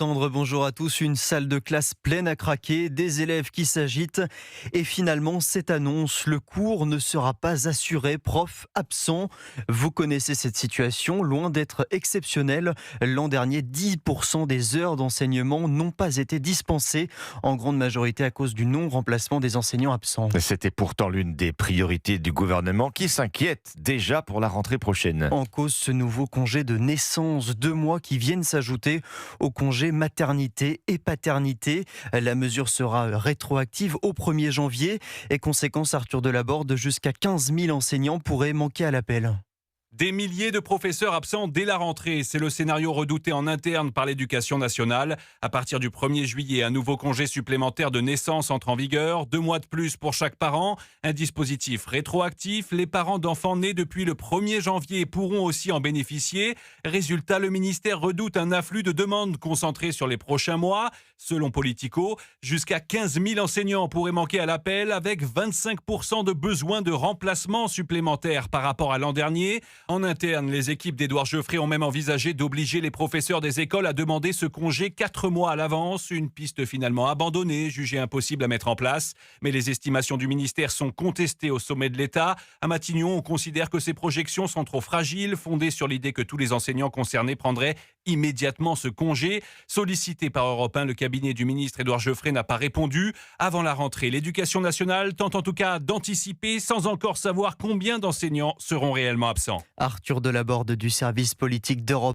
Tendre bonjour à tous, une salle de classe pleine à craquer, des élèves qui s'agitent et finalement cette annonce, le cours ne sera pas assuré, prof absent. Vous connaissez cette situation, loin d'être exceptionnelle. L'an dernier, 10% des heures d'enseignement n'ont pas été dispensées, en grande majorité à cause du non-remplacement des enseignants absents. C'était pourtant l'une des priorités du gouvernement qui s'inquiète déjà pour la rentrée prochaine. En cause, ce nouveau congé de naissance, 2 mois qui viennent s'ajouter au congé maternité et paternité. La mesure sera rétroactive au 1er janvier et conséquence, Arthur Delaborde, jusqu'à 15 000 enseignants pourraient manquer à l'appel. Des milliers de professeurs absents dès la rentrée, c'est le scénario redouté en interne par l'Éducation nationale. À partir du 1er juillet, un nouveau congé supplémentaire de naissance entre en vigueur, 2 mois de plus pour chaque parent, un dispositif rétroactif. Les parents d'enfants nés depuis le 1er janvier pourront aussi en bénéficier. Résultat, le ministère redoute un afflux de demandes concentrées sur les prochains mois. Selon Politico, jusqu'à 15 000 enseignants pourraient manquer à l'appel avec 25% de besoins de remplacement supplémentaires par rapport à l'an dernier. En interne, les équipes d'Édouard Geoffrey ont même envisagé d'obliger les professeurs des écoles à demander ce congé 4 mois à l'avance. Une piste finalement abandonnée, jugée impossible à mettre en place. Mais les estimations du ministère sont contestées au sommet de l'État. À Matignon, on considère que ces projections sont trop fragiles, fondées sur l'idée que tous les enseignants concernés prendraient immédiatement ce congé. Sollicité par Europe 1, le cabinet du ministre Édouard Geoffrey n'a pas répondu. Avant la rentrée, l'Éducation nationale tente en tout cas d'anticiper sans encore savoir combien d'enseignants seront réellement absents. Arthur Delaborde du service politique d'Europe